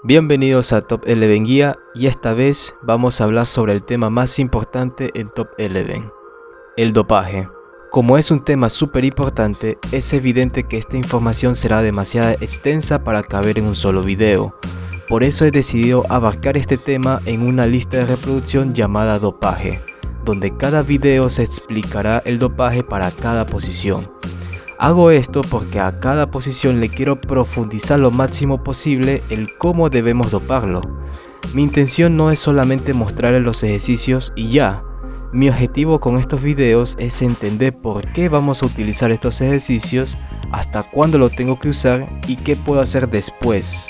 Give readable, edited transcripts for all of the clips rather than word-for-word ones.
Bienvenidos a Top 11 Guía y esta vez vamos a hablar sobre el tema más importante en Top 11, el dopaje. Como es un tema súper importante, es evidente que esta información será demasiado extensa para caber en un solo video. Por eso he decidido abarcar este tema en una lista de reproducción llamada dopaje, donde cada video se explicará el dopaje para cada posición. Hago esto porque a cada posición le quiero profundizar lo máximo posible el cómo debemos doparlo. Mi intención no es solamente mostrarles los ejercicios y ya. Mi objetivo con estos videos es entender por qué vamos a utilizar estos ejercicios, hasta cuándo lo tengo que usar y qué puedo hacer después.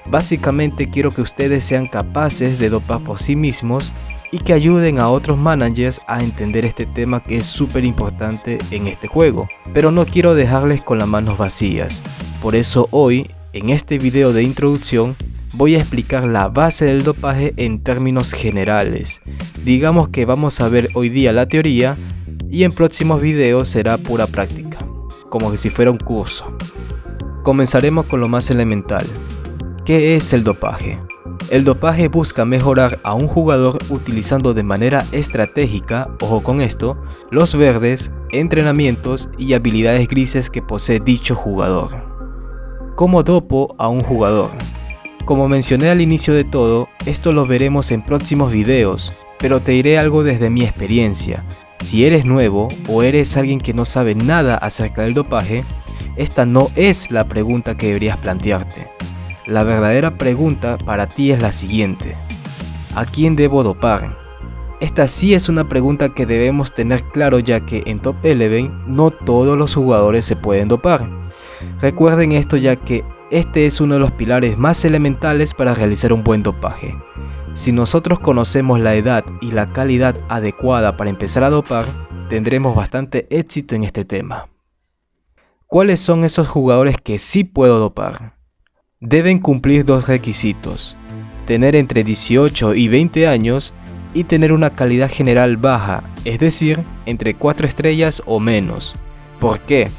Básicamente quiero que ustedes sean capaces de dopar por sí mismos y que ayuden a otros managers a entender este tema que es súper importante en este juego. Pero no quiero dejarles con las manos vacías. Por eso hoy, en este video de introducción, voy a explicar la base del dopaje en términos generales. Digamos que vamos a ver hoy día la teoría y en próximos videos será pura práctica, como que si fuera un curso. Comenzaremos con lo más elemental. ¿Qué es el dopaje? El dopaje busca mejorar a un jugador utilizando de manera estratégica, ojo con esto, los verdes, entrenamientos y habilidades grises que posee dicho jugador. ¿Cómo dopo a un jugador? Como mencioné al inicio de todo, esto lo veremos en próximos videos, pero te diré algo desde mi experiencia. Si eres nuevo o eres alguien que no sabe nada acerca del dopaje, esta no es la pregunta que deberías plantearte. La verdadera pregunta para ti es la siguiente: ¿a quién debo dopar? Esta sí es una pregunta que debemos tener claro, ya que en Top 11 no todos los jugadores se pueden dopar. Recuerden esto, ya que este es uno de los pilares más elementales para realizar un buen dopaje. Si nosotros conocemos la edad y la calidad adecuada para empezar a dopar, tendremos bastante éxito en este tema. ¿Cuáles son esos jugadores que sí puedo dopar? Deben cumplir dos requisitos: tener entre 18 y 20 años y tener una calidad general baja, es decir, entre 4 estrellas o menos. ¿Por qué?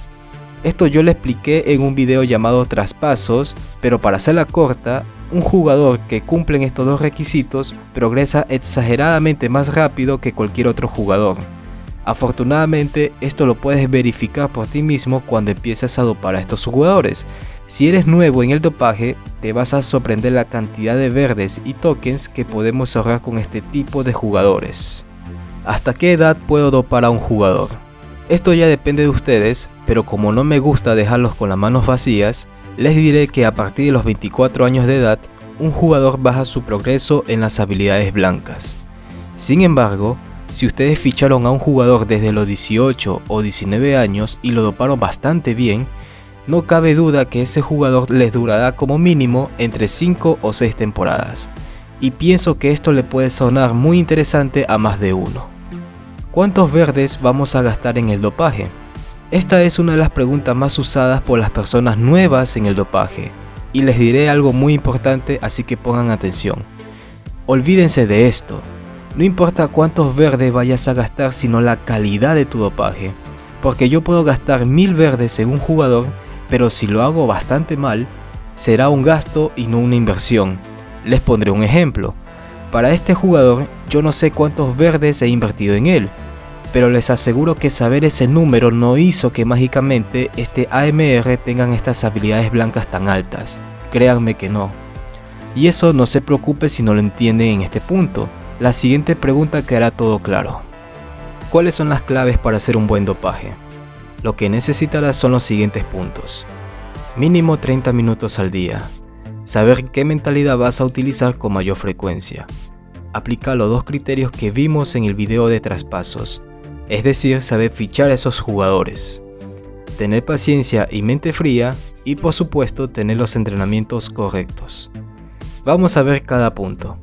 Esto yo lo expliqué en un video llamado Traspasos, pero para hacerla corta, un jugador que cumple estos dos requisitos progresa exageradamente más rápido que cualquier otro jugador. Afortunadamente, esto lo puedes verificar por ti mismo cuando empiezas a dopar a estos jugadores. Si eres nuevo en el dopaje, te vas a sorprender la cantidad de verdes y tokens que podemos ahorrar con este tipo de jugadores. ¿Hasta qué edad puedo dopar a un jugador? Esto ya depende de ustedes, pero como no me gusta dejarlos con las manos vacías, les diré que a partir de los 24 años de edad, un jugador baja su progreso en las habilidades blancas. Sin embargo, si ustedes ficharon a un jugador desde los 18 o 19 años y lo doparon bastante bien, no cabe duda que ese jugador les durará como mínimo entre 5 o 6 temporadas. Y pienso que esto le puede sonar muy interesante a más de uno. ¿Cuántos verdes vamos a gastar en el dopaje? Esta es una de las preguntas más usadas por las personas nuevas en el dopaje. Y les diré algo muy importante, así que pongan atención. Olvídense de esto. No importa cuántos verdes vayas a gastar, sino la calidad de tu dopaje. Porque yo puedo gastar 1000 verdes en un jugador, pero si lo hago bastante mal, será un gasto y no una inversión. Les pondré un ejemplo. Para este jugador, yo no sé cuántos verdes he invertido en él, pero les aseguro que saber ese número no hizo que mágicamente este AMR tengan estas habilidades blancas tan altas. Créanme que no. Y eso no se preocupe si no lo entienden en este punto. La siguiente pregunta quedará todo claro. ¿Cuáles son las claves para hacer un buen dopaje? Lo que necesitarás son los siguientes puntos. Mínimo 30 minutos al día. Saber qué mentalidad vas a utilizar con mayor frecuencia. Aplica los dos criterios que vimos en el video de traspasos. Es decir, saber fichar a esos jugadores. Tener paciencia y mente fría y por supuesto tener los entrenamientos correctos. Vamos a ver cada punto.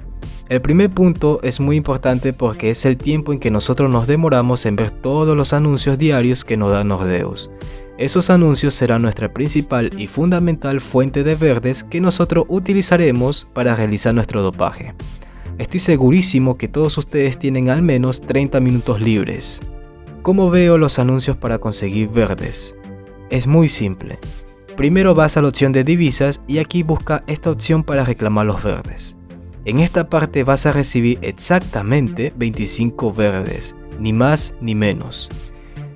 El primer punto es muy importante porque es el tiempo en que nosotros nos demoramos en ver todos los anuncios diarios que nos dan Nordeus. Esos anuncios serán nuestra principal y fundamental fuente de verdes que nosotros utilizaremos para realizar nuestro dopaje. Estoy segurísimo que todos ustedes tienen al menos 30 minutos libres. ¿Cómo veo los anuncios para conseguir verdes? Es muy simple. Primero vas a la opción de divisas y aquí busca esta opción para reclamar los verdes. En esta parte vas a recibir exactamente 25 verdes, ni más ni menos.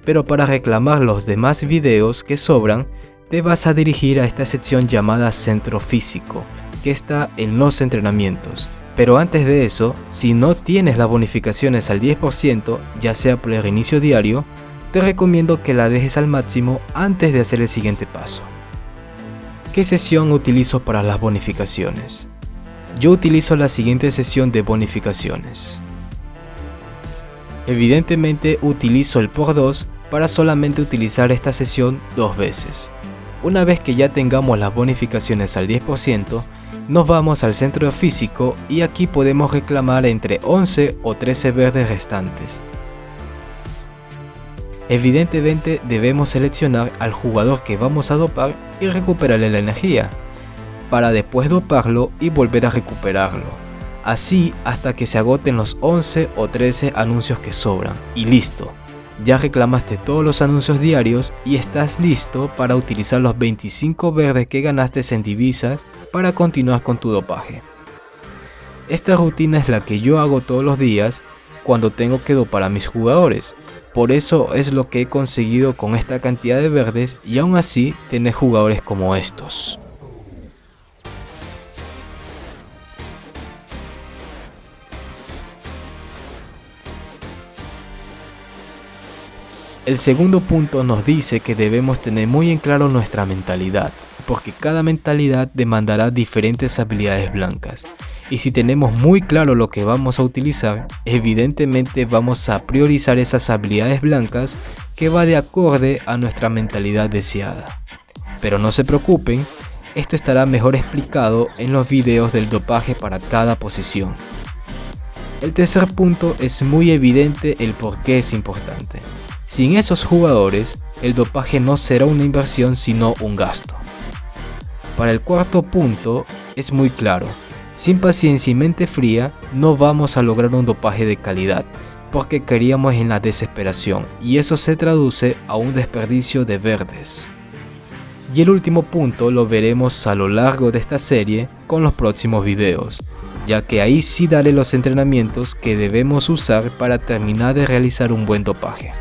Pero para reclamar los demás videos que sobran, te vas a dirigir a esta sección llamada Centro Físico, que está en los entrenamientos. Pero antes de eso, si no tienes las bonificaciones al 10%, ya sea por el reinicio diario, te recomiendo que la dejes al máximo antes de hacer el siguiente paso. ¿Qué sesión utilizo para las bonificaciones? Yo utilizo la siguiente sesión de bonificaciones. Evidentemente utilizo el por 2 para solamente utilizar esta sesión 2 veces. Una vez que ya tengamos las bonificaciones al 10%, nos vamos al centro físico y aquí podemos reclamar entre 11 o 13 verdes restantes. Evidentemente debemos seleccionar al jugador que vamos a dopar y recuperarle la energía, para después doparlo y volver a recuperarlo. Así hasta que se agoten los 11 o 13 anuncios que sobran y listo. Ya reclamaste todos los anuncios diarios y estás listo para utilizar los 25 verdes que ganaste en divisas para continuar con tu dopaje. Esta rutina es la que yo hago todos los días cuando tengo que dopar a mis jugadores. Por eso es lo que he conseguido con esta cantidad de verdes y aún así tener jugadores como estos. El segundo punto nos dice que debemos tener muy en claro nuestra mentalidad, porque cada mentalidad demandará diferentes habilidades blancas. Y si tenemos muy claro lo que vamos a utilizar, evidentemente vamos a priorizar esas habilidades blancas que va de acorde a nuestra mentalidad deseada. Pero no se preocupen, esto estará mejor explicado en los videos del dopaje para cada posición. El tercer punto es muy evidente el por qué es importante. Sin esos jugadores, el dopaje no será una inversión sino un gasto. Para el cuarto punto es muy claro. Sin paciencia y mente fría, no vamos a lograr un dopaje de calidad, porque caeríamos en la desesperación, y eso se traduce a un desperdicio de verdes. Y el último punto lo veremos a lo largo de esta serie con los próximos videos, ya que ahí sí daré los entrenamientos que debemos usar para terminar de realizar un buen dopaje.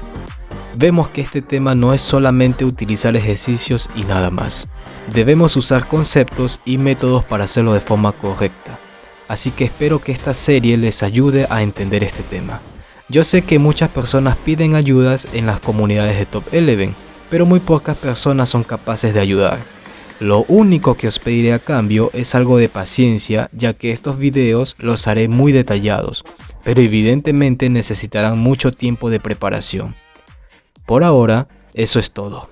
Vemos que este tema no es solamente utilizar ejercicios y nada más. Debemos usar conceptos y métodos para hacerlo de forma correcta. Así que espero que esta serie les ayude a entender este tema. Yo sé que muchas personas piden ayudas en las comunidades de Top 11, pero muy pocas personas son capaces de ayudar. Lo único que os pediré a cambio es algo de paciencia, ya que estos videos los haré muy detallados, pero evidentemente necesitarán mucho tiempo de preparación. Por ahora, eso es todo.